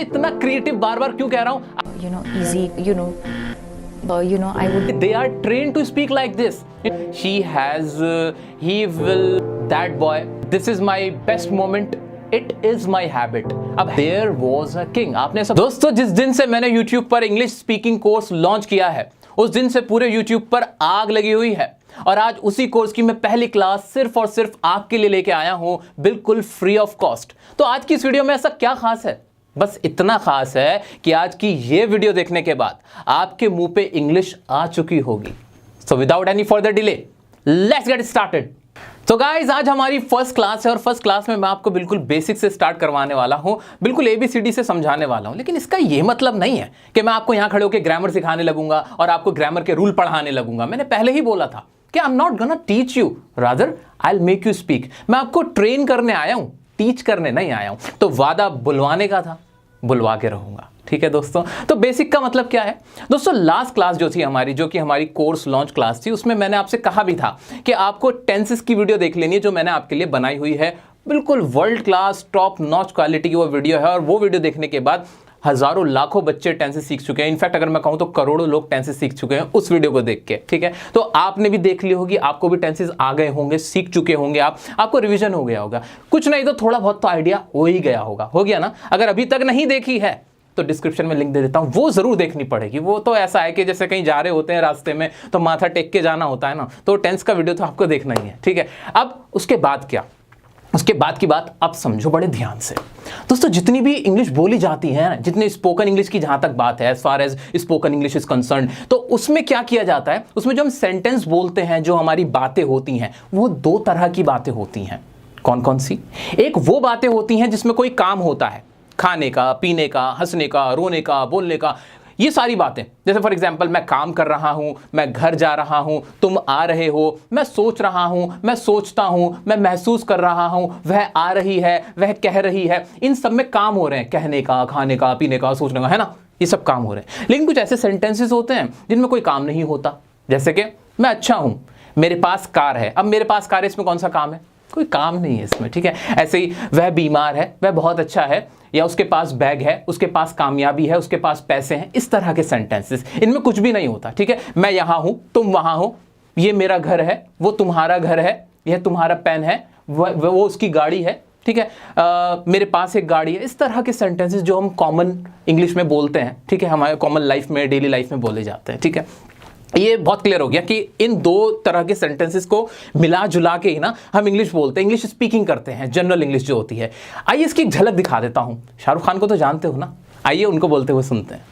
इतना क्रिएटिव बार बार क्यों कह रहा हूँ? Easy, I would. They are trained to speak like this. She has, he will, that boy. This is my best moment. It is my habit. अब there was a king. आपने सब दोस्तों, जिस दिन से मैंने YouTube पर इंग्लिश स्पीकिंग कोर्स लॉन्च किया है, उस दिन से पूरे YouTube पर आग लगी हुई है। और आज उसी कोर्स की मैं पहली क्लास सिर्फ और सिर्फ आपके लिए लेके आया हूं, बिल्कुल फ्री ऑफ कॉस्ट। तो आज की इस वीडियो में ऐसा क्या खास है? बस इतना खास है कि आज की ये वीडियो देखने के बाद आपके मुंह पे इंग्लिश आ चुकी होगी। So without any further delay, let's get started. तो गाइज, आज हमारी फर्स्ट क्लास है और फर्स्ट क्लास में मैं आपको बिल्कुल बेसिक से स्टार्ट करवाने वाला हूं, बिल्कुल ABCD से समझाने वाला हूं। लेकिन इसका यह मतलब नहीं है कि मैं आपको यहां खड़े होकर ग्रामर सिखाने लगूंगा और आपको ग्रामर के रूल पढ़ाने लगूंगा। मैंने पहले ही बोला था कि आई am not gonna teach you, rather I will make you speak. मैं आपको ट्रेन करने आया हूं, टीच करने नहीं आया हूं। तो वादा बुलवाने का था, बुलवा के रहूंगा। ठीक है दोस्तों, तो बेसिक का मतलब क्या है दोस्तों? लास्ट क्लास जो थी हमारी, जो कि हमारी कोर्स लॉन्च क्लास थी, उसमें मैंने आपसे कहा भी था कि आपको टेंसेस की वीडियो देख लेनी है, जो मैंने आपके लिए बनाई हुई है। बिल्कुल world class top notch quality की वो वीडियो है। और वो वीडियो देखने के बाद हजारों लाखों बच्चे टेंसेस सीख चुके हैं। इनफैक्ट अगर मैं कहूं तो करोड़ों लोग टेंसेस सीख चुके हैं उस वीडियो को देख के। ठीक है, तो आपने भी देख ली होगी, आपको भी टेंसेस आ गए होंगे, सीख चुके होंगे, आपको रिवीजन हो गया होगा, कुछ नहीं तो थोड़ा बहुत तो आइडिया हो ही गया होगा। हो गया ना? अगर अभी तक नहीं देखी है तो डिस्क्रिप्शन में लिंक दे देता हूं, वो जरूर देखनी पड़ेगी। वो तो ऐसा है कि जैसे कहीं जा रहे होते हैं रास्ते में तो माथा टेक के जाना होता है ना, तो टेंस का वीडियो तो आपको देखना ही है। ठीक है, अब उसके बाद क्या? उसके बाद की बात अब समझो बड़े ध्यान से दोस्तों। जितनी भी इंग्लिश बोली जाती है ना, जितनी स्पोकन इंग्लिश की जहां तक बात है, as far as spoken English is concerned, तो उसमें क्या किया जाता है? उसमें जो हम सेंटेंस बोलते हैं, जो हमारी बातें होती हैं, वो दो तरह की बातें होती हैं। कौन कौन सी? एक वो बातें होती हैं जिसमें कोई काम होता है, खाने का, पीने का, हंसने का, रोने का, बोलने का, ये सारी बातें। जैसे फॉर एग्जांपल, मैं काम कर रहा हूं, मैं घर जा रहा हूं, तुम आ रहे हो, मैं सोच रहा हूं, मैं सोचता हूं, मैं महसूस कर रहा हूं, वह आ रही है, वह कह रही है। इन सब में काम हो रहे हैं, कहने का, खाने का, पीने का, सोचने का, है ना? ये सब काम हो रहे हैं। लेकिन कुछ ऐसे सेंटेंसेस होते हैं जिनमें कोई काम नहीं होता। जैसे कि मैं अच्छा हूं, मेरे पास कार है। अब मेरे पास कार है, इसमें कौन सा काम है? कोई काम नहीं है इसमें। ठीक है, ऐसे ही वह बीमार है, वह बहुत अच्छा है, या उसके पास बैग है, उसके पास कामयाबी है, उसके पास पैसे हैं। इस तरह के सेंटेंसेस, इनमें कुछ भी नहीं होता। ठीक है, मैं यहां हूं, तुम वहां हो, ये मेरा घर है, वो तुम्हारा घर है, यह तुम्हारा पेन है, वो उसकी गाड़ी है। ठीक है, मेरे पास एक गाड़ी है। इस तरह के सेंटेंसेस जो हम कॉमन इंग्लिश में बोलते हैं, ठीक है, हमारे कॉमन लाइफ में, डेली लाइफ में बोले जाते हैं। ठीक है, ये बहुत क्लियर हो गया कि इन दो तरह के सेंटेंसेस को मिला जुला के ही ना हम इंग्लिश बोलते हैं, इंग्लिश स्पीकिंग करते हैं, जनरल इंग्लिश जो होती है। आइए इसकी एक झलक दिखा देता हूं। शाहरुख खान को तो जानते हो ना, आइए उनको बोलते हुए सुनते हैं।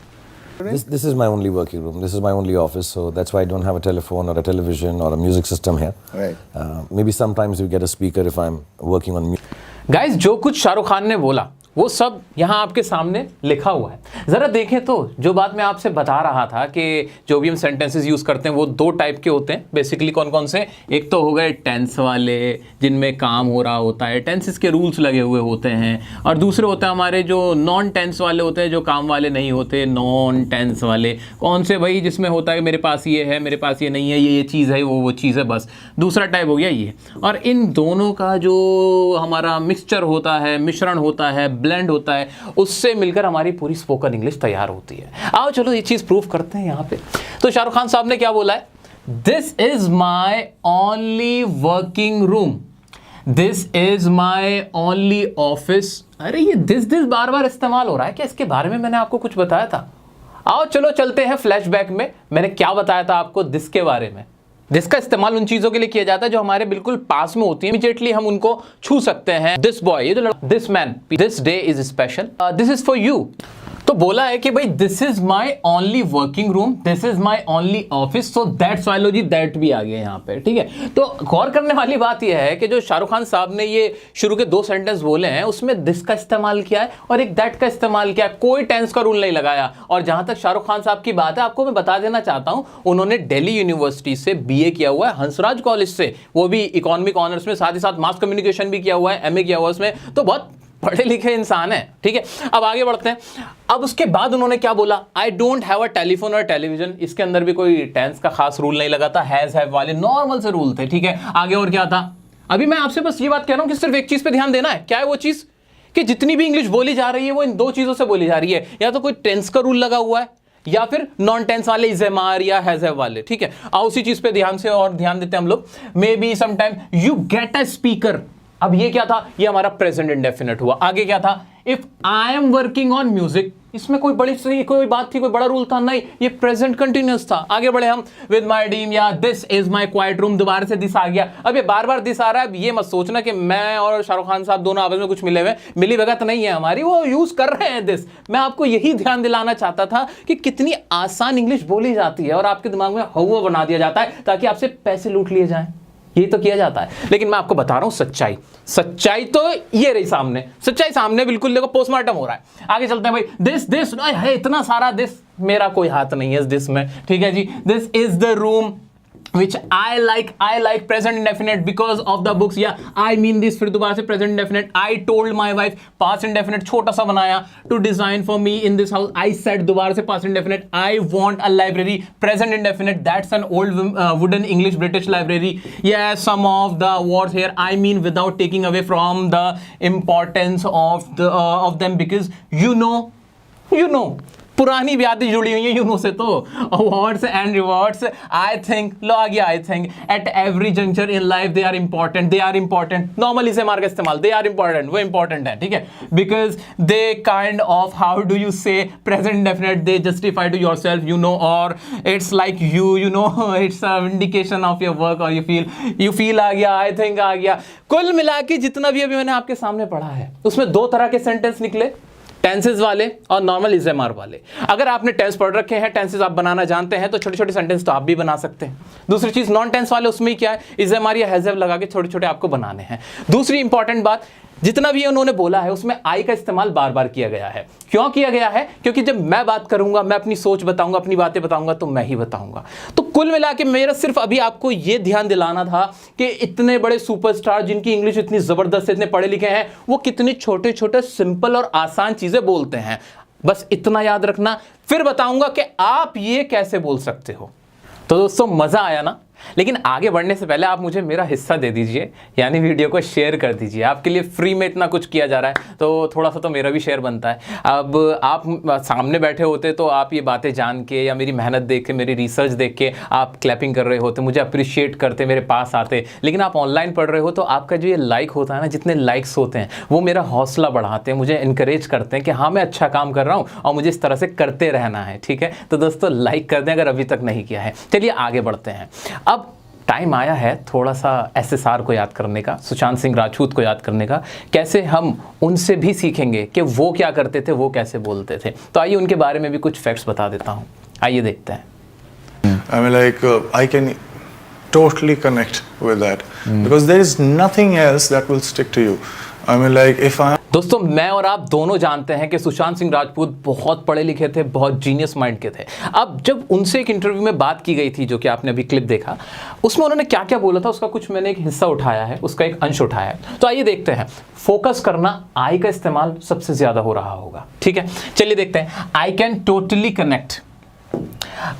This is my only working room. This is my only office, so that's why I don't have a telephone or a television or a music system here. Right. Maybe sometimes we get a speaker if I'm working on music. Guys, जो कुछ शाहरुख खान ने बोला वो सब यहां आपके सामने लिखा हुआ है। जरा देखें तो, जो बात मैं आपसे बता रहा था कि जो भी हम सेंटेंसेस यूज करते हैं वो दो टाइप के होते हैं बेसिकली। कौन कौन से? एक तो हो गए टेंस वाले, जिनमें काम हो रहा होता है, टेंसेस के रूल्स लगे हुए होते हैं। और दूसरे होते हैं हमारे जो नॉन टेंस वाले होते हैं, जो काम वाले नहीं होते, नॉन टेंस वाले। कौन से भाई? जिसमें होता है मेरे पास ये है, मेरे पास ये नहीं है, ये चीज़ है, वो चीज़ है, बस। दूसरा टाइप हो गया ये। और इन दोनों का जो हमारा मिक्सचर होता है, मिश्रण होता है, ब्लेंड होता है, उससे मिलकर हमारी पूरी स्पोकन इंग्लिश तैयार होती है। आओ चलो ये चीज प्रूफ करते हैं यहां पे। तो शाहरुख खान साहब ने क्या बोला है? This is my only working room, this is my only office. अरे ये दिस बार बार इस्तेमाल हो रहा है क्या? इसके बारे में मैंने आपको कुछ बताया था? आओ चलो चलते हैं फ्लैशबैक में। मैंने क्या बताया था आपको दिस के बारे में? दिस का इस्तेमाल उन चीजों के लिए किया जाता है जो हमारे बिल्कुल पास में होती है, इमीडिएटली हम उनको छू सकते हैं। दिस बॉय, ये जो this man, this day is special, this is for you. तो बोला है कि भाई this is my only working room, this is my only office, so that's why लो जी, दैट भी आ गया यहाँ पे। ठीक है, तो गौर करने वाली बात यह है कि जो शाहरुख खान साहब ने ये शुरू के दो सेंटेंस बोले हैं, उसमें दिस का इस्तेमाल किया है और एक दैट का इस्तेमाल किया है। कोई टेंस का रूल नहीं लगाया। और जहां तक शाहरुख खान साहब की बात है, आपको मैं बता देना चाहता हूं, उन्होंने दिल्ली यूनिवर्सिटी से BA किया हुआ है, हंसराज कॉलेज से, वो भी इकोनॉमिक ऑनर्स में, साथ ही साथ मास कम्युनिकेशन भी किया हुआ है, MA किया हुआ है उसमें। तो बहुत पढ़े लिखे इंसान है। ठीक है, अब आगे बढ़ते हैं। अब उसके बाद उन्होंने क्या बोला? I don't have a telephone और टेलीविजन। इसके अंदर भी कोई टेंस का खास रूल नहीं लगा था, हैज हैव वाले नॉर्मल से रूल थे। ठीक है, आगे और क्या था? अभी मैं आपसे बस ये बात कह रहा हूं कि सिर्फ एक चीज पे ध्यान देना है। क्या है वो चीज? कि जितनी भी इंग्लिश बोली जा रही है वो इन दो चीजों से बोली जा रही है, या तो कोई टेंस का रूल लगा हुआ है या फिर नॉन टेंस वाले इज एम आर या हैज हैव वाले। ठीक है, आओ उसी चीज पे ध्यान से और ध्यान देते हैं हम लोग। May be sometime you get a speaker. अब ये क्या था, ये हमारा प्रेजेंट इंडेफिनिट हुआ। आगे क्या था, if I am working on music, इसमें कोई बड़ी सी कोई बात थी, कोई बड़ा रूल था नहीं, ये प्रेजेंट कंटिन्यूअस था। आगे बढ़े हम, विद माय टीम या this is my quiet room, दोबारा से दिस आ गया। अब ये बार बार दिस आ रहा है, अब ये मत सोचना कि मैं और शाहरुख खान साहब दोनों आपस में कुछ मिले हुए, मिली भगत नहीं है हमारी, वो यूज कर रहे हैं दिस। मैं आपको यही ध्यान दिलाना चाहता था कि कितनी आसान इंग्लिश बोली जाती है और आपके दिमाग में हवा बना दिया जाता है ताकि आपसे पैसे लूट लिए जाएं। ये तो किया जाता है, लेकिन मैं आपको बता रहा हूं सच्चाई। सच्चाई तो ये रही सामने, सच्चाई सामने बिल्कुल, देखो पोस्टमार्टम हो रहा है। आगे चलते हैं भाई, दिस है इतना सारा दिस, मेरा कोई हाथ नहीं है इस दिस में। ठीक है जी, this is the room which I like present indefinite because of the books, या I mean this, फिर दोबारा से present indefinite, I told my wife, past indefinite छोटा सा बनाया, to design for me in this house, I said, दोबारा से past indefinite, I want a library, present indefinite, that's an old wooden English British library, yeah, some of the words here I mean without taking away from the importance of them, because you know पुरानी यादें जुड़ी हुई हैं you know से। तो awards and rewards, I think, लो आ गया, I think at every juncture in life they are important. Normally से मार्क इस्तेमाल, दे आर इंपॉर्टेंट, वो इंपॉर्टेंट है। ठीक है, because they kind of, how do you say, present indefinite, they justify to your self, you know, और it's like you know, it's a indication of your work, और you feel आ गया, I think आ गया। कुल मिला के जितना भी अभी मैंने आपके सामने पढ़ा है उसमें दो तरह के सेंटेंस निकले, टेंसेस वाले और नॉर्मल इज़एमआर वाले। अगर आपने टेंस पढ़ रखे हैं, टेंसेस आप बनाना जानते हैं, तो छोटे छोटे सेंटेंस तो आप भी बना सकते हैं। दूसरी चीज, नॉन टेंस वाले उसमें क्या है, इज़एमआर या हैज़ हैव लगा के छोटे छोटे आपको बनाने हैं। दूसरी इंपॉर्टेंट बात, जितना भी उन्होंने बोला है उसमें आई का इस्तेमाल बार बार किया गया है। क्यों किया गया है? क्योंकि जब मैं बात करूंगा, मैं अपनी सोच बताऊंगा, अपनी बातें बताऊंगा, तो मैं ही बताऊंगा। तो कुल मिला के मेरा सिर्फ अभी आपको यह ध्यान दिलाना था कि इतने बड़े सुपरस्टार जिनकी इंग्लिश इतनी जबरदस्त, इतने पढ़े लिखे हैं, वो कितने छोटे छोटे सिंपल और आसान चीजें बोलते हैं। बस इतना याद रखना, फिर बताऊंगा कि आप ये कैसे बोल सकते हो। तो दोस्तों, मजा आया ना? लेकिन आगे बढ़ने से पहले आप मुझे मेरा हिस्सा दे दीजिए, यानी वीडियो को शेयर कर दीजिए। आपके लिए फ्री में इतना कुछ किया जा रहा है, तो थोड़ा सा तो मेरा भी शेयर बनता है। अब आप सामने बैठे होते तो आप ये बातें जान के या मेरी मेहनत देख के, मेरी रिसर्च देख के आप क्लैपिंग कर रहे होते, मुझे अप्रिशिएट करते, मेरे पास आते। लेकिन आप ऑनलाइन पढ़ रहे हो तो आपका जो ये लाइक होता है ना, जितने लाइक्स होते हैं वो मेरा हौसला बढ़ाते हैं, मुझे इनकरेज करते हैं कि हाँ, मैं अच्छा काम कर रहा हूँ और मुझे इस तरह से करते रहना है। ठीक है, तो दोस्तों लाइक कर दें अगर अभी तक नहीं किया है। चलिए आगे बढ़ते हैं। अब टाइम आया है थोड़ा सा SSR को याद करने का, सुशांत सिंह राजपूत को याद करने का। कैसे हम उनसे भी सीखेंगे कि वो क्या करते थे, वो कैसे बोलते थे। तो आइए उनके बारे में भी कुछ फैक्ट्स बता देता हूँ, आइए देखते हैं। I mean, like, I can totally connect with that because there is nothing else that will stick to you. I mean, like, if I दोस्तों, मैं और आप दोनों जानते हैं कि सुशांत सिंह राजपूत बहुत पढ़े लिखे थे, बहुत जीनियस माइंड के थे। अब जब उनसे एक इंटरव्यू में बात की गई थी, जो कि आपने अभी क्लिप देखा, उसमें उन्होंने क्या क्या बोला था, उसका कुछ मैंने एक हिस्सा उठाया है, उसका एक अंश उठाया है। तो आइए देखते हैं। फोकस करना, आई का इस्तेमाल सबसे ज्यादा हो रहा होगा। ठीक है, चलिए देखते हैं। I can totally connect,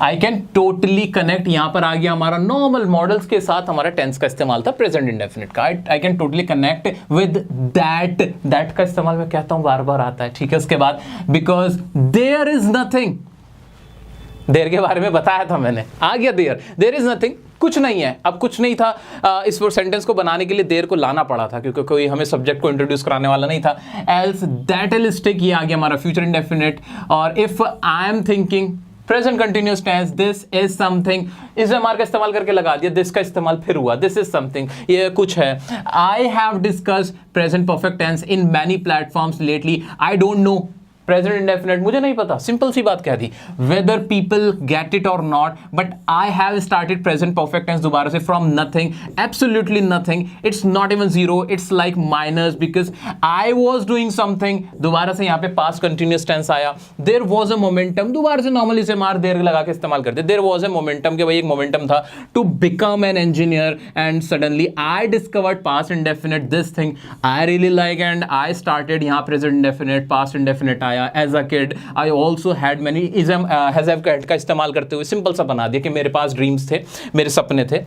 I can totally connect, यहां पर आ गया हमारा नॉर्मल मॉडल्स के साथ हमारा टेंस का इस्तेमाल था, प्रेजेंट इंडेफिनिट का। I can totally connect with that, that का इस्तेमाल मैं कहता हूं बार बार आता है। ठीक है, उसके बाद because there is nothing, there के बारे में बताया था मैंने, आ गया देयर इज नथिंग, कुछ नहीं है। अब कुछ नहीं था, इस सेंटेंस को बनाने के लिए देर को लाना पड़ा था, क्योंकि कोई हमें सब्जेक्ट को इंट्रोड्यूस कराने वाला नहीं था। एल्स दैट विल स्टिक, ये आ गया हमारा फ्यूचर इंडेफिनिट। और if I am thinking, present continuous tense, this is something, इज़एमआर का इस्तेमाल करके लगा दिया, दिस का इस्तेमाल फिर हुआ, दिस इज समथिंग, ये कुछ है। I have discussed present perfect tense in many platforms lately, I don't know, present indefinite, मुझे नहीं पता, सिंपल सी बात कह दी। वेदर पीपल गेट इट और not, but I have started present perfect tense दोबारा से from nothing, absolutely nothing, it's not even zero, it's like minus, because I was doing something, दोबारा से यहाँ पे पास्ट कंटिन्यूअस टेंस आया। There was a momentum, दोबारा से normally से मार देर लगा के इस्तेमाल करते, देयर वॉज अ मोमेंटम, के भाई एक मोमेंटम था to become an engineer, and suddenly I discovered past indefinite this thing I really like, and I started, यहाँ प्रेजेंट इंडेफिनिट, पास्ट इंडेफिनिट आया। As a kid I also had many, has have का इस्तेमाल करते हुए simple सा बना दिया कि मेरे पास ड्रीम्स थे, मेरे सपने थे।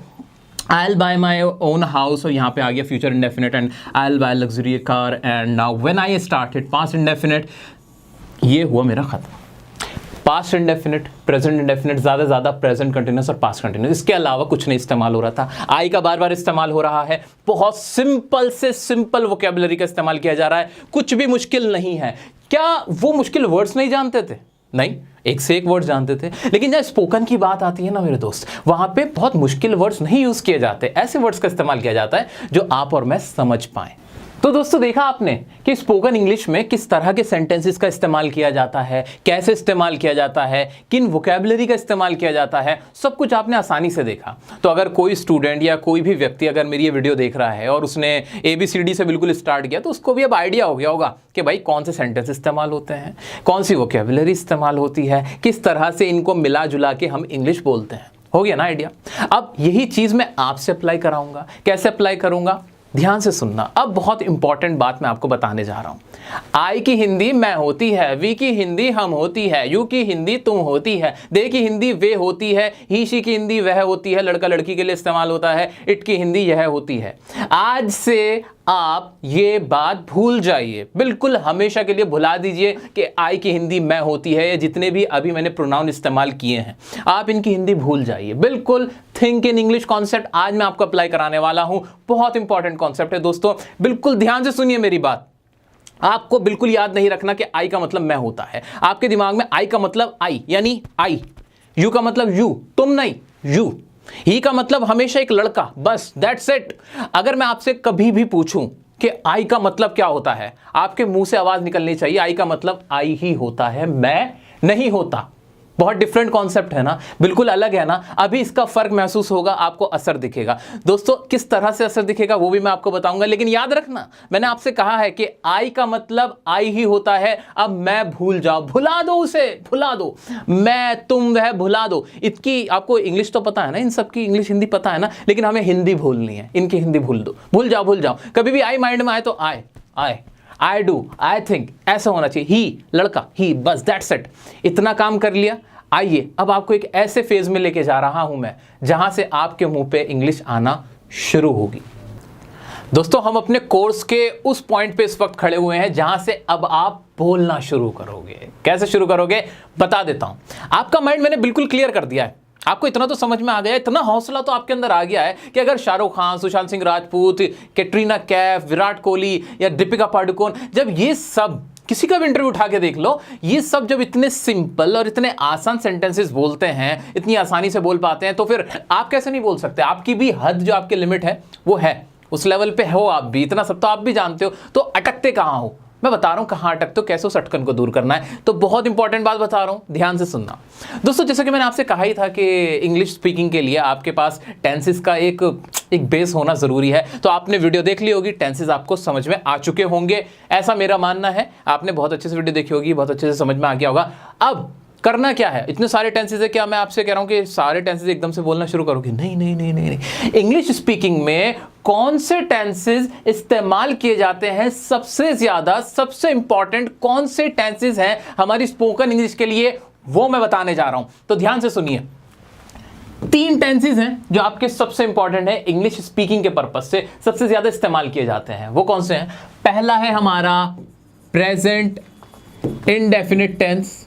I'll buy my own house, और यहाँ पे आ गया future indefinite, and I'll buy luxury car, and now when I started past indefinite, ये हुआ मेरा खत्म। पास्ट इंडेफिनिट, प्रेजेंट इंडेफिनिट, ज़्यादा प्रेजेंट कंटिन्यूस और पास्ट कंटिन्यूस, इसके अलावा कुछ नहीं इस्तेमाल हो रहा था। आई का बार बार इस्तेमाल हो रहा है, बहुत सिंपल से सिंपल वोकेबलरी का इस्तेमाल किया जा रहा है, कुछ भी मुश्किल नहीं है। क्या वो मुश्किल वर्ड्स नहीं जानते थे? नहीं, एक से एक वर्ड जानते थे, लेकिन जब स्पोकन की बात आती है ना मेरे दोस्त, वहां पे बहुत मुश्किल वर्ड्स नहीं यूज किए जाते, ऐसे वर्ड्स का इस्तेमाल किया जाता है जो आप और मैं समझ पाएं। तो दोस्तों देखा आपने कि स्पोकन इंग्लिश में किस तरह के सेंटेंसेस का इस्तेमाल किया जाता है, कैसे इस्तेमाल किया जाता है, किन वोकेबलरी का इस्तेमाल किया जाता है, सब कुछ आपने आसानी से देखा। तो अगर कोई स्टूडेंट या कोई भी व्यक्ति अगर मेरी ये वीडियो देख रहा है और उसने ABCD से बिल्कुल स्टार्ट किया, तो उसको भी अब आइडिया हो गया होगा कि भाई कौन से सेंटेंस इस्तेमाल होते हैं, कौन सी वोकेबलरी इस्तेमाल होती है, किस तरह से इनको मिला जुला के हम इंग्लिश बोलते हैं। हो गया ना आइडिया? अब यही चीज़ मैं आपसे अप्लाई कराऊंगा। कैसे अप्लाई करूंगा? ध्यान से सुनना। अब बहुत इंपॉर्टेंट बात मैं आपको बताने जा रहा हूं। आई की हिंदी मैं होती है, वी की हिंदी हम होती है, यू की हिंदी तुम होती है, दे की हिंदी वे होती है, ही शी की हिंदी वह होती है, लड़का लड़की के लिए इस्तेमाल होता है, इट की हिंदी यह होती है। आज से आप ये बात भूल जाइए, बिल्कुल हमेशा के लिए भुला दीजिए कि आई की हिंदी मैं होती है, या जितने भी अभी मैंने प्रोनाउन इस्तेमाल किए हैं, आप इनकी हिंदी भूल जाइए। बिल्कुल थिंक इन इंग्लिश कॉन्सेप्ट आज मैं आपको अप्लाई कराने वाला हूं। बहुत इंपॉर्टेंट कॉन्सेप्ट है दोस्तों, बिल्कुल ध्यान से सुनिए मेरी बात। आपको बिल्कुल याद नहीं रखना कि आई का मतलब मैं होता है। आपके दिमाग में आई का मतलब आई यानी आई, यू का मतलब यू, तुम नहीं, यू, ही का मतलब हमेशा एक लड़का, बस दैट्स इट। अगर मैं आपसे कभी भी पूछूं कि आई का मतलब क्या होता है, आपके मुंह से आवाज निकलनी चाहिए आई का मतलब आई ही होता है, मैं नहीं होता। बहुत डिफरेंट कॉन्सेप्ट है ना, बिल्कुल अलग है ना। अभी इसका फर्क महसूस होगा, आपको असर दिखेगा। दोस्तों किस तरह से असर दिखेगा वो भी मैं आपको बताऊंगा, लेकिन याद रखना मैंने आपसे कहा है कि आई का मतलब आई ही होता है। अब मैं भूल जाओ, भुला दो उसे, भुला दो, मैं तुम वह भुला दो। इसकी आपको इंग्लिश तो पता है ना, इन सबकी इंग्लिश हिंदी पता है ना, लेकिन हमें हिंदी भूलनी है, इनकी हिंदी भूल दो, भूल जाओ, भूल जाओ। कभी भी आई माइंड में आए तो आए, आए, आई डू, आई थिंक, ऐसा होना चाहिए। ही लड़का, ही, बस दैट्स इट। इतना काम कर लिया। आइए अब आपको एक ऐसे फेज में लेके जा रहा हूं मैं जहां से आपके मुंह पे इंग्लिश आना शुरू होगी। दोस्तों हम अपने कोर्स के उस पॉइंट पे इस वक्त खड़े हुए हैं जहां से अब आप बोलना शुरू करोगे। कैसे शुरू करोगे बता देता हूं। आपका माइंड मैंने बिल्कुल क्लियर कर दिया है, आपको इतना तो समझ में आ गया, इतना हौसला तो आपके अंदर आ गया है कि अगर शाहरुख खान, सुशांत सिंह राजपूत, कैटरीना कैफ, विराट कोहली या दीपिका पादुकोण, जब ये सब किसी का भी इंटरव्यू उठा के देख लो, ये सब जब इतने सिंपल और इतने आसान सेंटेंसेस बोलते हैं, इतनी आसानी से बोल पाते हैं, तो फिर आप कैसे नहीं बोल सकते? आपकी भी हद जो आपकी लिमिट है वो है, उस लेवल पे हो आप भी, इतना सब तो आप भी जानते हो। तो अटकते कहाँ हो? मैं बता रहा हूं कहां अटकते हो, कैसे उस अटकन को दूर करना है। तो बहुत इंपॉर्टेंट बात बता रहा हूं, ध्यान से सुनना। दोस्तों जैसा कि मैंने आपसे कहा ही था कि इंग्लिश स्पीकिंग के लिए आपके पास टेंसेस का एक बेस होना जरूरी है। तो आपने वीडियो देख ली होगी, टेंसेस आपको समझ में आ चुके होंगे, ऐसा मेरा मानना है। आपने बहुत अच्छे से वीडियो देखी होगी, बहुत अच्छे से समझ में आ गया होगा। अब करना क्या है? इतने सारे टेंसेस है, क्या मैं आपसे कह रहा हूं कि सारे टेंसेस एकदम से बोलना शुरू करोगे? नहीं नहीं नहीं नहीं नहीं। इंग्लिश स्पीकिंग में कौन से टेंसेस इस्तेमाल किए जाते हैं सबसे ज्यादा, सबसे इंपॉर्टेंट कौन से टेंसेस हैं हमारी स्पोकन इंग्लिश के लिए, वो मैं बताने जा रहा हूं। तो ध्यान से सुनिए। 3 टेंसेस हैं जो आपके सबसे इंपॉर्टेंट है, इंग्लिश स्पीकिंग के पर्पस से सबसे ज्यादा इस्तेमाल किए जाते हैं। वो कौन से हैं? पहला है हमारा प्रेजेंट इंडेफिनिट टेंस।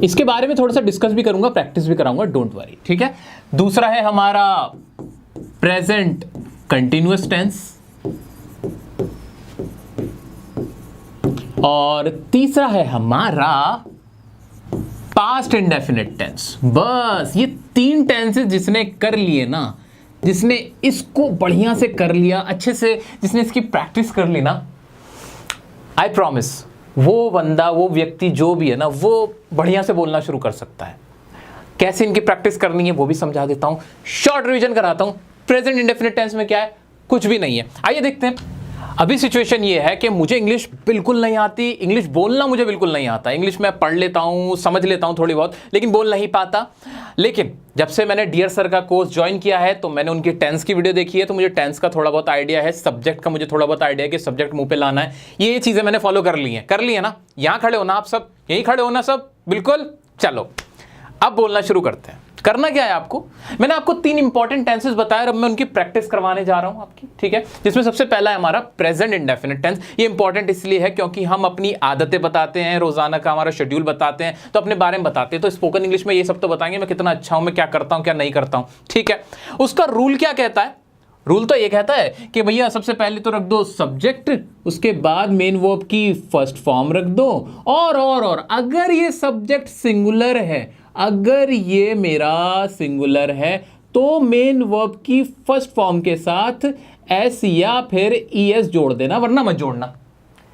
इसके बारे में थोड़ा सा डिस्कस भी करूंगा, प्रैक्टिस भी कराऊंगा, डोंट वरी, ठीक है। दूसरा है हमारा प्रेजेंट कंटिन्यूअस टेंस, और तीसरा है हमारा पास्ट इंडेफिनिट टेंस। बस ये 3 टेंसेस जिसने कर लिए ना, जिसने इसको बढ़िया से कर लिया, अच्छे से जिसने इसकी प्रैक्टिस कर ली ना, आई प्रॉमिस वो बंदा, वो व्यक्ति जो भी है ना, वो बढ़िया से बोलना शुरू कर सकता है। कैसे इनकी प्रैक्टिस करनी है वो भी समझा देता हूं, शॉर्ट रिवीजन कराता हूं। प्रेजेंट इंडेफिनिट टेंस में क्या है? कुछ भी नहीं है। आइए देखते हैं। अभी सिचुएशन ये है कि मुझे इंग्लिश बिल्कुल नहीं आती, इंग्लिश बोलना मुझे बिल्कुल नहीं आता। इंग्लिश मैं पढ़ लेता हूँ, समझ लेता हूँ थोड़ी बहुत, लेकिन बोल नहीं पाता। लेकिन जब से मैंने डियर सर का कोर्स ज्वाइन किया है तो मैंने उनकी टेंस की वीडियो देखी है, तो मुझे टेंस का थोड़ा बहुत आइडिया है, सब्जेक्ट का मुझे थोड़ा बहुत आइडिया है कि सब्जेक्ट मुंह पे लाना है। ये चीज़ें मैंने फॉलो कर ली हैं। कर ली है ना? यहाँ खड़े हो ना आप सब, यहीं खड़े हो ना सब? बिल्कुल। चलो अब बोलना शुरू करते हैं। करना क्या है आपको, मैंने आपको 3 इंपॉर्टेंट टेंसेस बताया, अब मैं उनकी प्रैक्टिस करवाने जा रहा हूं आपकी, ठीक है। जिसमें सबसे पहला है हमारा प्रेजेंट इंडेफिनिट टेंस। ये इंपॉर्टेंट इसलिए है क्योंकि हम अपनी आदतें बताते हैं, रोजाना का हमारा शेड्यूल बताते हैं, तो अपने बारे में बताते हैं। तो स्पोकन इंग्लिश में ये सब तो बताएंगे मैं कितना अच्छा हूं, मैं क्या करता हूं क्या नहीं करता हूं, ठीक है। उसका रूल क्या कहता है, रूल तो ये कहता है कि भैया सबसे पहले तो रख दो सब्जेक्ट, उसके बाद मेन वर्ब की फर्स्ट फॉर्म रख दो, और अगर ये सब्जेक्ट सिंगुलर है, अगर ये मेरा सिंगुलर है तो मेन वर्ब की फर्स्ट फॉर्म के साथ एस या फिर ईएस जोड़ देना, वरना मत जोड़ना।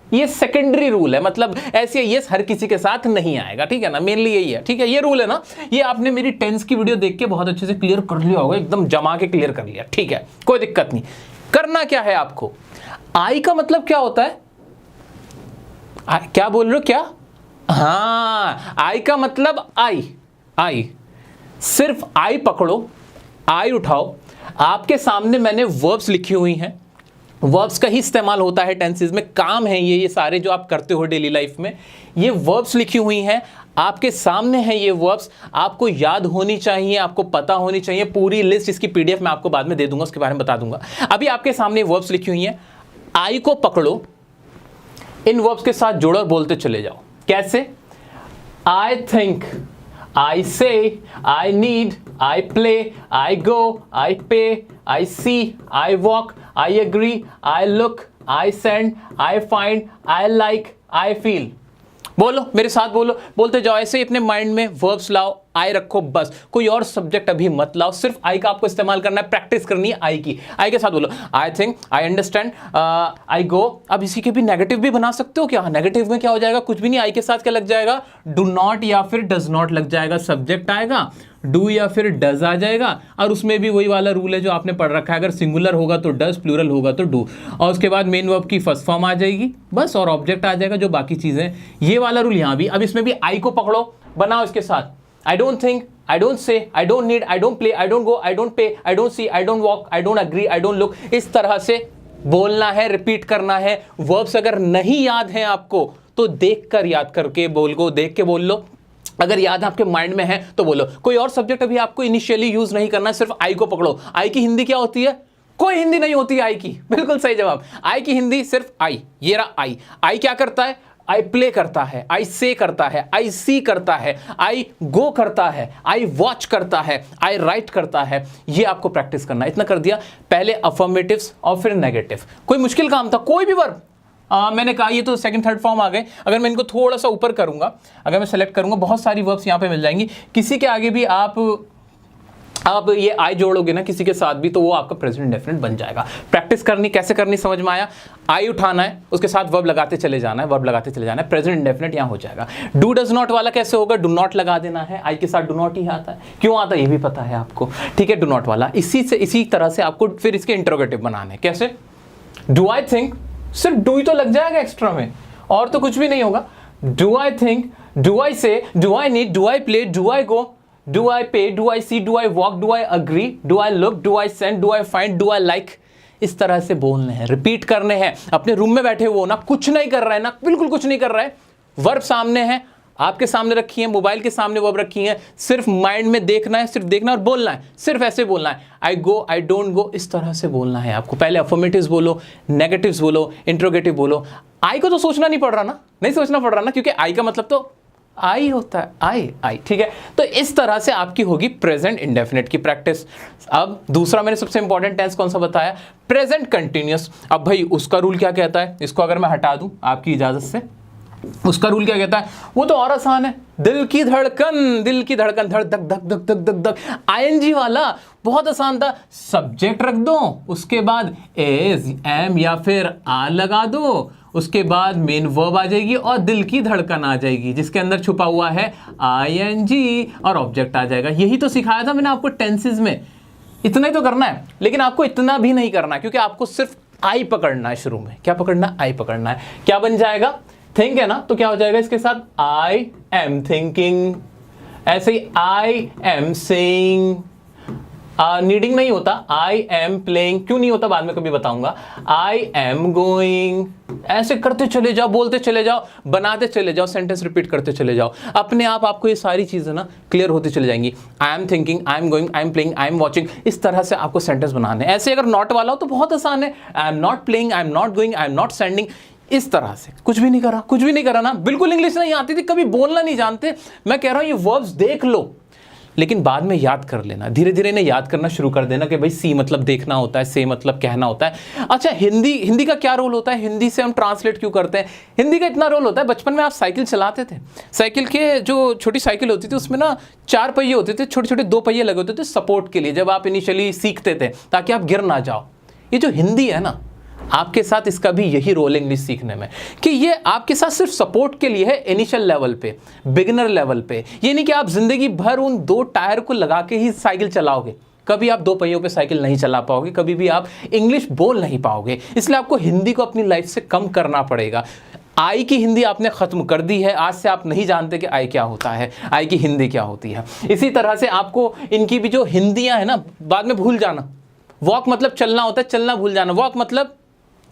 ये सेकेंडरी रूल है, मतलब ऐसे ये हर किसी के साथ नहीं आएगा, ठीक है ना, मेनली यही है, ठीक है। ये रूल है ना, ये आपने मेरी टेंस की वीडियो देख के बहुत अच्छे से क्लियर कर लिया होगा, एकदम जमा के क्लियर कर लिया, ठीक है, कोई दिक्कत नहीं। करना क्या है आपको, आई का मतलब क्या होता है, क्या बोल रहे हो क्या, हाँ आई का मतलब आई, सिर्फ आई पकड़ो, आई उठाओ। आपके सामने मैंने वर्ब्स लिखी हुई हैं, वर्ब्स का ही इस्तेमाल होता है टेंसेस में, काम है ये सारे जो आप करते हो डेली लाइफ में, ये वर्ब्स लिखी हुई हैं आपके सामने हैं। ये वर्ब्स आपको याद होनी चाहिए, आपको पता होनी चाहिए। पूरी लिस्ट इसकी पीडीएफ मैं आपको बाद में दे दूंगा, उसके बारे में बता दूंगा। अभी आपके सामने वर्ब्स लिखी हुई हैं, आई को पकड़ो, इन वर्ब्स के साथ जोड़ो और बोलते चले जाओ। कैसे, I think, I say, I need, I play, I go, I pay, I see, I walk, I agree, I look, I send, I find, I like, I feel। बोलो मेरे साथ, बोलो, बोलते जाओ, ऐसे ही अपने माइंड में वर्ब्स लाओ, आई रखो बस, कोई और सब्जेक्ट अभी मत लाओ, सिर्फ आई का आपको इस्तेमाल करना है, प्रैक्टिस करनी है आई की। आई के साथ बोलो, आई थिंक, आई अंडरस्टैंड, आई गो। अब इसी के भी नेगेटिव भी बना सकते हो क्या, नेगेटिव में क्या हो जाएगा, कुछ भी नहीं, आई के साथ क्या लग जाएगा, डू नॉट या फिर डज नॉट लग जाएगा, सब्जेक्ट आएगा, डू या फिर डज आ जाएगा, और उसमें भी वही वाला रूल है जो आपने पढ़ रखा है, अगर सिंगुलर होगा तो डज, प्लूरल होगा तो डू, और उसके बाद मेन वर्ब की फर्स्ट फॉर्म आ जाएगी बस, और ऑब्जेक्ट आ जाएगा, जो बाकी चीजें, ये वाला रूल यहाँ भी। अब इसमें भी आई को पकड़ो, बनाओ इसके साथ, I don't think, I don't say, I don't need, I don't play, I don't go, I don't pay, I don't see, I don't walk, I don't agree, I don't look। इस तरह से बोलना है, रिपीट करना है। Verbs अगर नहीं याद हैं आपको तो देखकर याद करके बोल को, देख के बोल लो, अगर याद आपके माइंड में है तो बोलो। कोई और सब्जेक्ट अभी आपको इनिशियली यूज नहीं करना है, सिर्फ आई को पकड़ो। आई की हिंदी क्या होती है, कोई हिंदी नहीं होती आई की, बिल्कुल सही जवाब। आई की हिंदी सिर्फ आई, ये रहा आई। आई क्या करता है, आई प्ले करता है, आई से करता है, आई सी करता है, आई गो करता है, आई वॉच करता है, आई राइट करता है। ये आपको प्रैक्टिस करना है। इतना कर दिया, पहले अफर्मेटिव्स और फिर नेगेटिव। कोई मुश्किल काम था, कोई भी वर्ब मैंने कहा ये तो सेकंड थर्ड फॉर्म आ गए। अगर मैं इनको थोड़ा सा ऊपर करूंगा, अगर मैं सेलेक्ट करूंगा, बहुत सारी वर्ब्स यहाँ पे मिल जाएंगी। किसी के आगे भी आप ये आई जोड़ोगे ना किसी के साथ भी, तो वो आपका प्रेजेंट इंडेफिनिट बन जाएगा। प्रैक्टिस करनी, कैसे करनी समझ में आया। आई उठाना है, उसके साथ वर्ब लगाते चले जाना है, वर्ब लगाते चले जाना है, प्रेजेंट इंडेफिनिट यहाँ हो जाएगा। डू डज नॉट वाला कैसे होगा, डू नॉट लगा देना है। आई के साथ डू नॉट ही आता है, क्यों आता है ये भी पता है आपको, ठीक है। डू नॉट वाला इसी तरह से आपको फिर इसके इंट्रोगेटिव बनाने। कैसे, डू आई थिंक, सिर्फ डू ही तो लग जाएगा एक्स्ट्रा में, और तो कुछ भी नहीं होगा। Do I think, do I say, do I need, do I play, do I go, do I pay, do I see, do I walk, do I agree, do I look, do I send, do I find, do I like। इस तरह से बोलने हैं, repeat करने हैं। अपने room में बैठे हो ना, कुछ नहीं कर रहा है ना, बिल्कुल कुछ नहीं कर रहा है, वर्ब सामने है, आपके सामने रखी है, मोबाइल के सामने वर्ब रखी है, सिर्फ माइंड में देखना है, सिर्फ देखना और बोलना है, सिर्फ ऐसे बोलना है। आई गो, आई डोंट गो, इस तरह से बोलना है आपको। पहले अफर्मेटिव्स बोलो, नेगेटिव्स बोलो, इंट्रोगेटिव बोलो। आई को तो सोचना नहीं पड़ रहा ना, नहीं सोचना पड़ रहा ना, क्योंकि आई का मतलब तो आई होता है, आई, ठीक है। तो इस तरह से आपकी होगी प्रेजेंट इंडेफिनिट की प्रैक्टिस। अब दूसरा मैंने सबसे इंपॉर्टेंट टेंस कौन सा बताया, प्रेजेंट कंटिन्यूअस। अब भाई उसका रूल क्या कहता है, इसको अगर मैं हटा दूं आपकी इजाजत से, उसका रूल क्या कहता है, वो तो और आसान है। दिल की धड़कन, दिल की धड़कन, धड़ धक धक धक धक धक धक, आईएनजी वाला बहुत आसान था। सब्जेक्ट रख दो, उसके बाद एज, एम या फिर आ लगा दो, उसके बाद मेन वर्ब आ जाएगी और दिल की धड़कन आ जाएगी, जिसके अंदर छुपा हुआ है आईएनजी, और ऑब्जेक्ट आ जाएगा। यही तो सिखाया था मैंने आपको टेंसेस में। इतना ही तो करना है, लेकिन आपको इतना भी नहीं करना है, क्योंकि आपको सिर्फ आई पकड़ना है शुरू में। क्या पकड़ना, आई पकड़ना है। क्या बन जाएगा, थिंक है ना, तो क्या हो जाएगा इसके साथ, आई एम थिंकिंग। ऐसे ही आई एम सेइंग, नीडिंग नहीं होता, आई एम प्लेइंग, क्यों नहीं होता बाद में कभी बताऊंगा। आई एम गोइंग, ऐसे करते चले जाओ, बोलते चले जाओ, बनाते चले जाओ, सेंटेंस रिपीट करते चले जाओ, अपने आप आपको ये सारी चीजें ना क्लियर होती चली जाएंगी। आई am thinking, I am going, I am playing, I am watching, इस तरह से आपको सेंटेंस बनाने। ऐसे अगर नॉट वाला हो तो बहुत आसान है, आई am not playing, I am not going, I am not sending, इस तरह से। कुछ भी नहीं करा, कुछ भी नहीं करा ना, बिल्कुल इंग्लिश नहीं आती थी, कभी बोलना नहीं जानते, मैं कह रहा हूं ये वर्ब्स देख लो, लेकिन बाद में याद कर लेना, धीरे धीरे इन्हें याद करना शुरू कर देना कि भाई सी मतलब देखना होता है, से मतलब कहना होता है। अच्छा, हिंदी का क्या रोल होता है, हिंदी से हम ट्रांसलेट क्यों करते हैं? हिंदी का इतना रोल होता है, बचपन में आप साइकिल चलाते थे, साइकिल के जो छोटी साइकिल होती थी उसमें ना 4 पहिए होते थे, छोटे छोटे 2 पहिए लगे होते थे सपोर्ट के लिए, जब आप इनिशियली सीखते थे ताकि आप गिर ना जाओ। ये जो हिंदी है ना, आपके साथ इसका भी यही रोल है इंग्लिश सीखने में, कि ये आपके साथ सिर्फ सपोर्ट के लिए है इनिशियल लेवल पे, बिगिनर लेवल पे। ये नहीं कि आप जिंदगी भर उन 2 टायर को लगा के ही साइकिल चलाओगे, कभी आप 2 पहियों पे साइकिल नहीं चला पाओगे, कभी भी आप इंग्लिश बोल नहीं पाओगे। इसलिए आपको हिंदी को अपनी लाइफ से कम करना पड़ेगा। आई की हिंदी आपने खत्म कर दी है, आज से आप नहीं जानते कि आई क्या होता है, आई की हिंदी क्या होती है। इसी तरह से आपको इनकी भी जो हिंदियां है ना, बाद में भूल जाना। वॉक मतलब चलना होता है, चलना भूल जाना, वॉक मतलब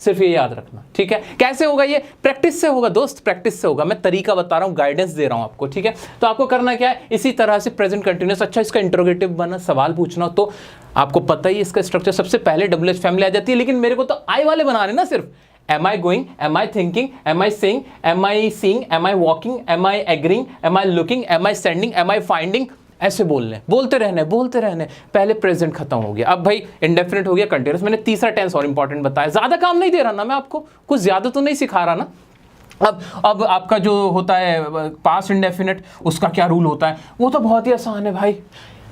सिर्फ ये याद रखना, ठीक है। कैसे होगा ये? प्रैक्टिस से होगा दोस्त, प्रैक्टिस से होगा। मैं तरीका बता रहा हूँ, गाइडेंस दे रहा हूँ आपको, ठीक है। तो आपको करना क्या है, इसी तरह से प्रेजेंट कंटिन्यूअस। अच्छा, इसका इंट्रोगेटिव बना, सवाल पूछना, तो आपको पता ही इसका स्ट्रक्चर, सबसे पहले WH फैमिली आ जाती है, लेकिन मेरे को तो आई वाले बना रहे ना सिर्फ। Am I going? Am I thinking? Am I saying? Am I seeing? Am I walking? Am I agreeing? Am I looking? Am I sending? Am I finding? ऐसे बोलने, बोलते रहने। पहले प्रेजेंट खत्म हो गया, अब भाई इंडेफिनिट हो गया, कंटिन्यूअस। मैंने तीसरा टेंस और इंपॉर्टेंट बताया, ज्यादा काम नहीं दे रहा ना मैं आपको, कुछ ज्यादा तो नहीं सिखा रहा ना। अब आपका जो होता है पास्ट इंडेफिनिट, उसका क्या रूल होता है, वो तो बहुत ही आसान है भाई।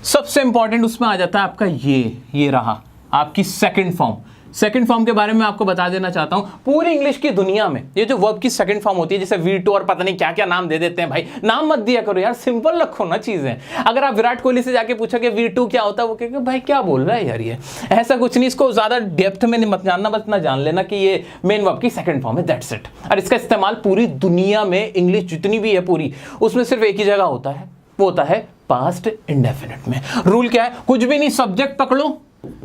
सबसे इंपॉर्टेंट उसमें आ जाता है आपका ये रहा आपकी सेकंड फॉर्म। सेकंड फॉर्म के बारे में आपको बता देना चाहता हूं, पूरी इंग्लिश की दुनिया में ये जो वर्ब की सेकंड फॉर्म होती है, जैसे V2 और पता नहीं क्या क्या नाम दे देते हैं भाई, नाम मत दिया करो यार, सिंपल रखो ना चीजें। अगर आप विराट कोहली से जाके पूछो कि V2 क्या होता है, वो कहेगा भाई क्या बोल रहा है यार ये, ऐसा कुछ नहीं। इसको ज्यादा डेप्थ में मत जानना, बस ना जान लेना कि ये मेन वर्ब की सेकंड फॉर्म है, दैट्स इट। और इसका इस्तेमाल पूरी दुनिया में, इंग्लिश जितनी भी है पूरी, उसमें सिर्फ एक ही जगह होता है, वो होता है पास्ट इंडेफिनिट में। रूल क्या है, कुछ भी नहीं, सब्जेक्ट पकड़ो,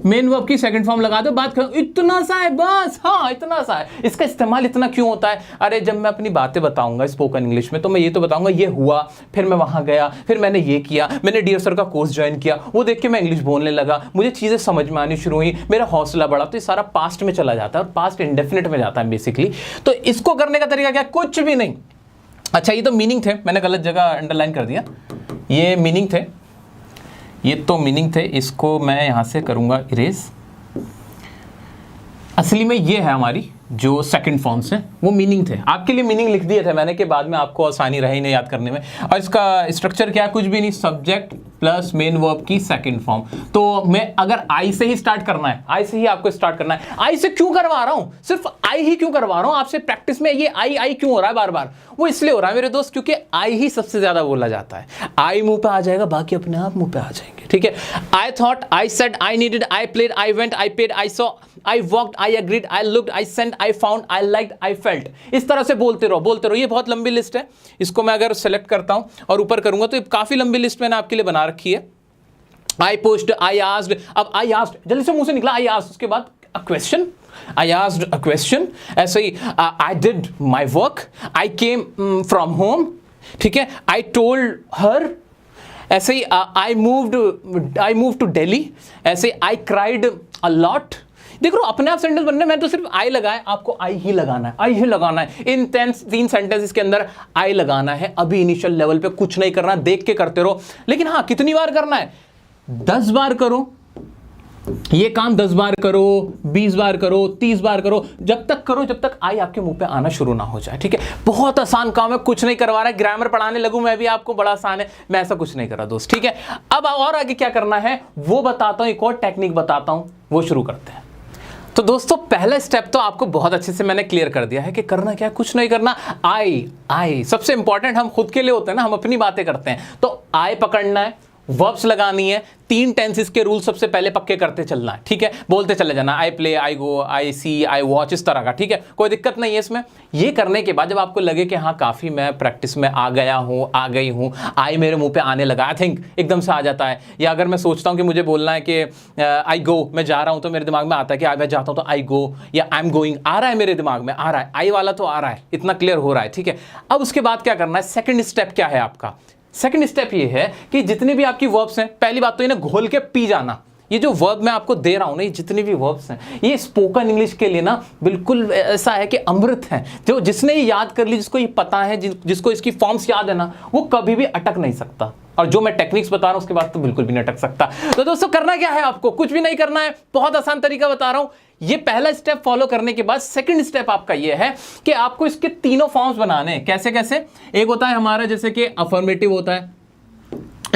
मेन वर्ब की सेकंड फॉर्म लगा दो, बात करो, इतना सा है बस। हाँ, इतना सा है। इसका इस्तेमाल इतना क्यों होता है? अरे जब मैं अपनी बातें बताऊंगा स्पोकन इंग्लिश में, तो मैं ये तो बताऊंगा ये हुआ, फिर मैं वहां गया, फिर मैंने ये किया, मैंने डियर सर का कोर्स ज्वाइन किया, वो देख के मैं इंग्लिश बोलने लगा, मुझे चीजें समझ में आनी शुरू हुई, मेरा हौसला बढ़ा। तो ये सारा पास्ट में चला जाता है और पास्ट इंडेफिनिट में जाता है बेसिकली। तो इसको करने का तरीका क्या? कुछ भी नहीं। अच्छा, ये तो मीनिंग थे, मैंने गलत जगह अंडरलाइन कर दिया, ये मीनिंग थे, ये तो मीनिंग थे, इसको मैं यहां से करूंगा इरेज। असली में ये है हमारी जो सेकंड फॉर्म्स हैं, वो मीनिंग थे, आपके लिए मीनिंग लिख दिए थे मैंने, के बाद में आपको आसानी रहे इन्हें याद करने में। और इसका स्ट्रक्चर क्या है? कुछ भी नहीं, सब्जेक्ट प्लस मेन वर्ब की सेकंड फॉर्म। तो मैं अगर आई से ही स्टार्ट करना है, आई से ही आपको स्टार्ट करना है। आई से क्यों करवा रहा हूं, सिर्फ आई ही क्यों करवा रहा हूं आपसे प्रैक्टिस में? ये आई क्यों हो रहा है बार बार? वो इसलिए हो रहा है मेरे दोस्त, क्योंकि आई ही सबसे ज्यादा बोला जाता है। आई मुंह पे आ जाएगा, बाकी अपने आप मुंह पे आ जाएंगे, ठीक है। I thought, I said, I needed, I played, I went, I paid, I saw, I walked, I agreed, I looked, I sent, I found, I liked, I felt. इस तरह से बोलते रहो। ये बहुत लंबी लिस्ट है, इसको मैं अगर सेलेक्ट करता हूं और ऊपर करूंगा तो काफी लंबी लिस्ट मैंने आपके लिए बना रखी है। आई पुश्ड, आई आस्क्ड, अब आई आस्क्ड जल्दी से मुंह से निकला, आई आस्क्ड, उसके बाद a question, I asked a question. ऐसे ही I did my work, I came from home, ठीक है, आई टोल्ड हर। ऐसे ही आई मूव्ड टू दिल्ली। ऐसे आई क्राइड अ लॉट। देख लो अपने आप सेंटेंस बनने में तो सिर्फ आई लगाए, आपको आई ही लगाना है, आई ही लगाना है। इन 3 सेंटेंसेस के अंदर आई लगाना है। अभी इनिशियल लेवल पे कुछ नहीं करना, देख के करते रहो। लेकिन हाँ, कितनी बार करना है? 10 बार करो ये काम, 10 बार करो, 20 बार करो, 30 बार करो, जब तक आई आपके मुंह पे आना शुरू ना हो जाए, ठीक है। बहुत आसान काम है, कुछ नहीं करवा रहा है। ग्रामर पढ़ाने लगूं मैं भी आपको, बड़ा आसान है, मैं ऐसा कुछ नहीं कर रहा दोस्त, ठीक है। अब और आगे क्या करना है वो बताता हूं, एक और टेक्निक बताता हूं, वो शुरू करते हैं। तो दोस्तों पहला स्टेप तो आपको बहुत अच्छे से मैंने क्लियर कर दिया है कि करना क्या है, कुछ नहीं करना। आई सबसे इंपॉर्टेंट हम खुद के लिए होते हैं ना, हम अपनी बातें करते हैं, तो आई पकड़ना है, वर्ब्स लगानी है, 3 टेंसेस के रूल सबसे पहले पक्के करते चलना है, ठीक है, बोलते चले जाना, I play, I go, I C, I watch, इस तरह का, ठीक है, कोई दिक्कत नहीं है इसमें। ये करने के बाद जब आपको लगे कि हाँ काफ़ी मैं प्रैक्टिस में आ गया हूँ, आ गई हूँ, आई मेरे मुंह पे आने लगा, आई थिंक एकदम से आ जाता है, या अगर मैं सोचता हूँ कि मुझे बोलना है कि आई गो, मैं जा रहा हूँ, तो मेरे दिमाग में आता है कि मैं जाता हूँ तो आई गो, या आई एम गोइंग, आ रहा है मेरे दिमाग में, आ रहा है, आई वाला तो आ रहा है, इतना क्लियर हो रहा है, ठीक है। अब उसके बाद क्या करना है, सेकेंड स्टेप क्या है आपका? सेकंड स्टेप ये है कि जितनी भी आपकी वर्ब्स हैं, पहली बात तो इन्हें घोल के पी जाना। ये जो वर्ब मैं आपको दे रहा हूं ना, ये जितनी भी वर्ब्स हैं, ये स्पोकन इंग्लिश के लिए ना बिल्कुल ऐसा है कि अमृत है। जो जिसने ये याद कर ली, जिसको ये पता है, जिसको इसकी फॉर्म्स याद है ना, वो कभी भी अटक नहीं सकता। और जो मैं टेक्निक्स बता रहा हूं उसके बाद तो बिल्कुल भी नहीं अटक सकता। तो दोस्तों करना क्या है, आपको कुछ भी नहीं करना है, बहुत आसान तरीका बता रहा हूं। ये पहला स्टेप फॉलो करने के बाद सेकंड स्टेप आपका ये है कि आपको इसके तीनों फॉर्म्स बनाने हैं। कैसे कैसे? एक होता है हमारा जैसे कि अफर्मेटिव होता है,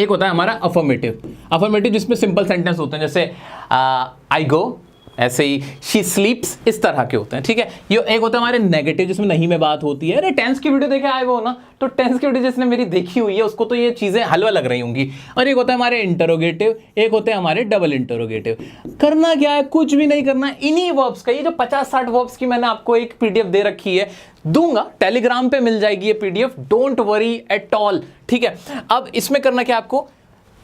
एक होता है हमारा अफर्मेटिव जिसमें सिंपल सेंटेंस होते हैं, जैसे आई गो, ऐसे ही शी स्लीप्स, इस तरह के होते हैं, ठीक है। ये एक होता है हमारे नेगेटिव जिसमें नहीं में बात होती है। अरे टेंस की वीडियो देखे आए वो ना, तो टेंस की वीडियो जिसने मेरी देखी हुई है उसको तो ये चीजें हलवा लग रही होंगी। और एक होता है हमारे इंटरोगेटिव, एक होते हैं हमारे डबल इंटरोगेटिव। करना क्या है, कुछ भी नहीं करना, इन्हीं वर्ब्स का, ये जो 50-60 वर्ब्स की मैंने आपको एक पीडीएफ दे रखी है, दूंगा टेलीग्राम पे मिल जाएगी ये PDF, don't worry at all, ठीक है। अब इसमें करना क्या आपको,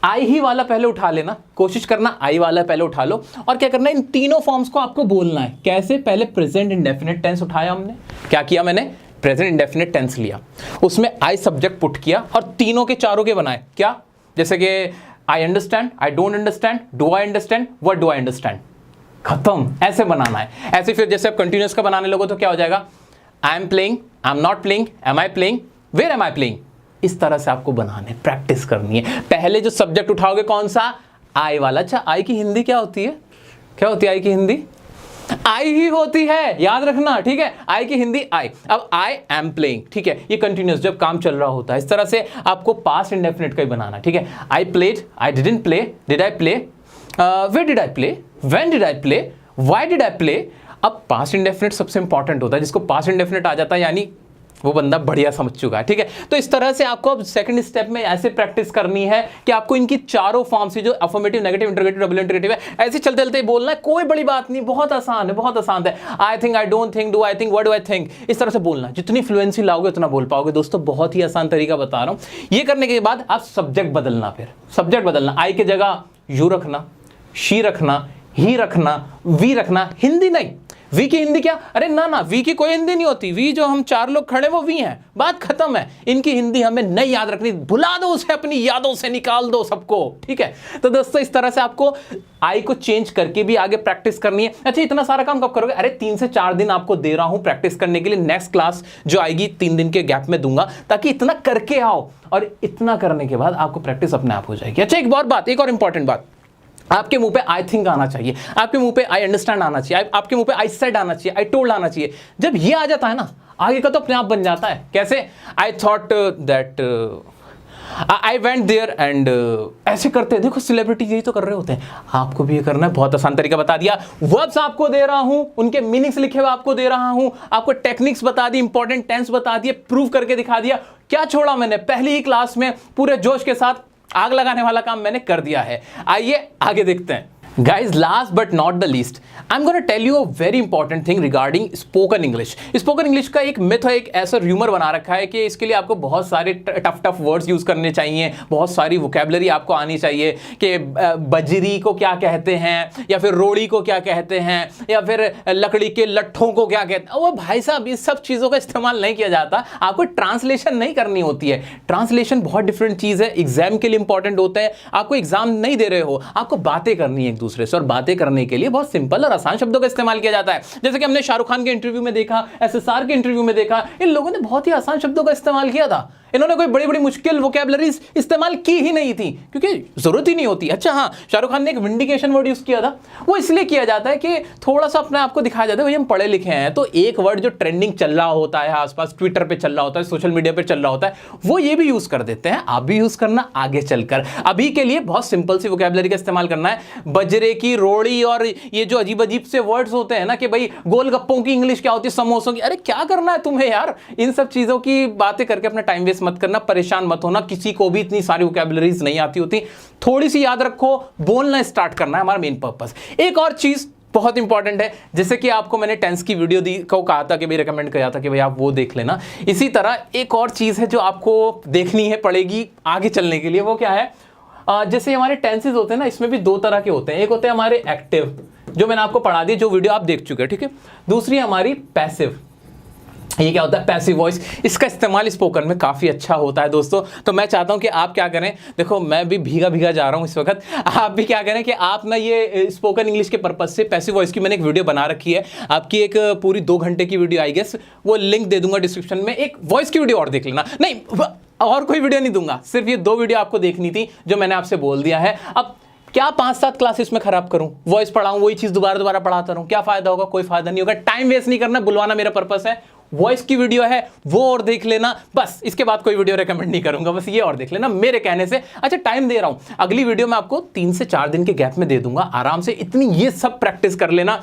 आई ही वाला पहले उठा लेना, कोशिश करना आई वाला पहले उठा लो, और क्या करना है, इन तीनों फॉर्म्स को आपको बोलना है। कैसे? पहले प्रेजेंट इंडेफिनिट टेंस उठाया हमने, क्या किया मैंने, प्रेजेंट इंडेफिनिट टेंस लिया, उसमें आई सब्जेक्ट पुट किया और तीनों के चारों के बनाए। क्या? जैसे कि I understand, I don't understand, do I understand, what do I understand, खत्म। ऐसे बनाना है। ऐसे फिर जैसे आप कंटिन्यूअस का बनाने लगो तो क्या हो जाएगा, I am playing, I am not playing, am I playing, where am I playing. इस तरह से आपको बनाने, प्रैक्टिस करनी है। पहले जो सब्जेक्ट उठाओगे कौन सा, आई वाला। अच्छा, आई की हिंदी क्या होती है? क्या होती है आई की हिंदी? आई ही होती है, याद रखना, ठीक है। आई की हिंदी आई। अब आई एम प्लेइंग, ठीक है, ये कंटिन्यूअस जब काम चल रहा होता है। इस तरह से आपको पास्ट इंडेफिनिट का ही बनाना, ठीक है। I played, I didn't play, did I play, where did I play, when did I play, why did I play. अब पास्ट इंडेफिनिट सबसे इंपॉर्टेंट होता है, जिसको पास्ट इंडेफिनिट आ जाता है यानी वो बंदा बढ़िया समझ चुका है, ठीक है। तो इस तरह से आपको अब सेकंड स्टेप में ऐसे प्रैक्टिस करनी है कि आपको इनकी चारों फॉर्म से, जो affirmative, negative, interrogative, double interrogative है, ऐसे चलते चलते बोलना है। कोई बड़ी बात नहीं, बहुत आसान है, बहुत आसान है। I think, I don't think, do I think, what do I think, इस तरह से बोलना। जितनी फ्लुएंसी लाओगे उतना बोल पाओगे। दोस्तों बहुत ही आसान तरीका बता रहा हूं। ये करने के बाद आप सब्जेक्ट बदलना, फिर सब्जेक्ट बदलना, आई की जगह यू रखना, शी रखना, ही रखना, वी रखना। हिंदी नहीं, वी की हिंदी क्या? अरे ना ना, वी की कोई हिंदी नहीं होती। वी जो हम 4 लोग खड़े वो वी हैं, बात खत्म है। इनकी हिंदी हमें नहीं याद रखनी, भुला दो उसे, अपनी यादों से निकाल दो सबको, ठीक है। तो दोस्तों इस तरह से आपको आई को चेंज करके भी आगे प्रैक्टिस करनी है। अच्छा, इतना सारा काम कब करोगे? अरे 3 से 4 दिन आपको दे रहा हूं प्रैक्टिस करने के लिए। नेक्स्ट क्लास जो आएगी 3 दिन के गैप में दूंगा, ताकि इतना करके आओ, और इतना करने के बाद आपको प्रैक्टिस अपने आप हो जाएगी। अच्छा, एक और बात, एक और इंपॉर्टेंट बात, आपके मुंह पे आई थिंक आना चाहिए, आपके मुंह पे आई अंडरस्टैंड आना चाहिए, आपके मुंह पे आई सेड आना चाहिए, आई टोल्ड आना चाहिए। जब ये आ जाता है ना, आगे का तो अपने आप बन जाता है। कैसे? I thought that, I went there and, ऐसे करते हैं। देखो सेलिब्रिटी यही तो कर रहे होते हैं, आपको भी ये करना है। बहुत आसान तरीका बता दिया, वर्ब्स आपको दे रहा हूं, उनके मीनिंग्स लिखे हुए आपको दे रहा हूं, आपको टेक्निक्स बता दी, इंपॉर्टेंट टेंस बता दिए, प्रूव करके दिखा दिया। क्या छोड़ा मैंने? पहली ही क्लास में पूरे जोश के साथ आग लगाने वाला काम मैंने कर दिया है। आइए आगे देखते हैं। Guys, last but not the least, I'm going to tell you a very important thing regarding spoken English. Spoken English का एक myth है, एक ऐसा rumor बना रखा है कि इसके लिए आपको बहुत सारे टफ वर्ड्स यूज़ करने चाहिए, बहुत सारी वोकेबलरी आपको आनी चाहिए कि बजरी को क्या कहते हैं, या फिर रोड़ी को क्या कहते हैं, या फिर लकड़ी के लट्ठों को क्या कहते हैं। वो भाई साहब, इस सब चीज़ों का इस्तेमाल नहीं किया जाता। आपको ट्रांसलेशन नहीं करनी होती है। ट्रांसलेशन बहुत डिफरेंट चीज़ है, एग्जाम के लिए इंपॉर्टेंट होता है। आपको एग्जाम नहीं दे रहे हो, आपको बातें करनी है दूसरे से, और बातें करने के लिए बहुत सिंपल और आसान शब्दों का इस्तेमाल किया जाता है। जैसे कि हमने शाहरुख खान के इंटरव्यू में देखा, एसएसआर के इंटरव्यू में देखा, इन लोगों ने बहुत ही आसान शब्दों का इस्तेमाल किया था। इन्होंने कोई बड़ी बड़ी मुश्किल वोकैबुलरीज इस्तेमाल की ही नहीं थी, क्योंकि जरूरत ही नहीं होती। अच्छा हाँ, शाहरुख खान ने एक विंडिकेशन वर्ड यूज किया था, वो इसलिए किया जाता है कि थोड़ा सा अपने आप को दिखाया जाता है भाई हम पढ़े लिखे हैं। तो एक वर्ड जो ट्रेंडिंग चल रहा होता है आसपास, ट्विटर पे चल रहा होता है, सोशल मीडिया पे चल रहा होता है, वो ये भी यूज कर देते हैं। आप भी यूज करना आगे चलकर। अभी के लिए बहुत सिंपल सी वोकैबुलरी का इस्तेमाल करना है। बजरे की, रोड़ी और ये जो अजीब अजीब से वर्ड्स होते हैं ना कि भाई गोलगप्पों की इंग्लिश क्या होती है, समोसों की, अरे क्या करना है तुम्हें यार, इन सब चीजों की बातें करके अपना टाइम वेस्ट मत करना, परेशान मत होना, किसी को भी इतनी सारी वोकैबुलरीज नहीं आती होती, थोड़ी सी याद रखो, बोलना स्टार्ट करना है हमारा मेन पर्पस। एक और चीज बहुत इंपॉर्टेंट है, जैसे कि आपको मैंने टेंस की वीडियो दी को कहा था कि भाई रिकमेंड किया था कि भाई आप वो देख लेना, इसी तरह एक और चीज़ है जो आपको देखनी है पड़ेगी आगे चलने के लिए, वो क्या है, जैसे हमारे टेंसेस होते हैं ना, इसमें भी दो तरह के होते हैं। एक होते हैं हमारे एक्टिव, जो मैंने आपको पढ़ा दी, जो वीडियो आप देख चुके हैं, ठीक है। दूसरी हमारी पैसिव, ये क्या होता है, पैसिव वॉइस। इसका इस्तेमाल स्पोकन में काफ़ी अच्छा होता है दोस्तों। तो मैं चाहता हूँ कि आप क्या करें, देखो मैं भी भीगा भीगा जा रहा हूँ इस वक्त, आप भी क्या करें कि आप ना ये स्पोकन इंग्लिश के पर्पज से पैसिव वॉइस की मैंने एक वीडियो बना रखी है, आपकी एक पूरी 2 घंटे की वीडियो आई गेस, वो लिंक दे दूंगा डिस्क्रिप्शन में। एक वॉइस की वीडियो और देख लेना, नहीं और कोई वीडियो नहीं दूंगा, सिर्फ ये 2 वीडियो आपको देखनी थी जो मैंने आपसे बोल दिया है। अब क्या 5-7 क्लासेस में खराब करूं, वॉइस पढ़ाऊं, वही चीज दोबारा पढ़ाता रहूं, क्या फायदा होगा, कोई फायदा नहीं होगा। टाइम वेस्ट नहीं करना, बुलवाना मेरा पर्पस है, वॉइस की वीडियो है वो और देख लेना, बस इसके बाद कोई वीडियो रेकमेंड नहीं करूंगा, बस ये और देख लेना मेरे कहने से। अच्छा टाइम दे रहा हूं, अगली वीडियो मैं आपको 3 से 4 दिन के गैप में दे दूंगा आराम से, इतनी ये सब प्रैक्टिस कर लेना।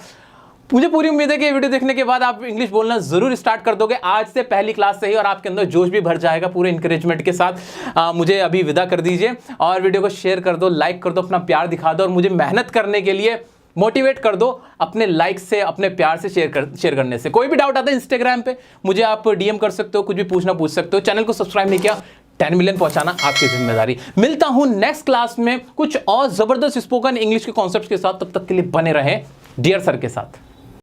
मुझे पूरी उम्मीद है कि ये वीडियो देखने के बाद आप इंग्लिश बोलना जरूर स्टार्ट कर दोगे, आज से पहली क्लास से ही, और आपके अंदर जोश भी भर जाएगा पूरे इंकरेजमेंट के साथ। मुझे अभी विदा कर दीजिए और वीडियो को शेयर कर दो, लाइक कर दो, अपना प्यार दिखा दो और मुझे मेहनत करने के लिए मोटिवेट कर दो अपने लाइक से, अपने प्यार से, शेयर करने से। कोई भी डाउट आता है इंस्टाग्राम पे मुझे आप डीएम कर सकते हो, कुछ भी पूछना पूछ सकते हो। चैनल को सब्सक्राइब नहीं किया, 10 मिलियन पहुंचाना आपकी जिम्मेदारी। मिलता हूं नेक्स्ट क्लास में कुछ और जबरदस्त स्पोकन इंग्लिश के कॉन्सेप्ट्स के साथ, तब तक के लिए बने रहें डियर सर के साथ।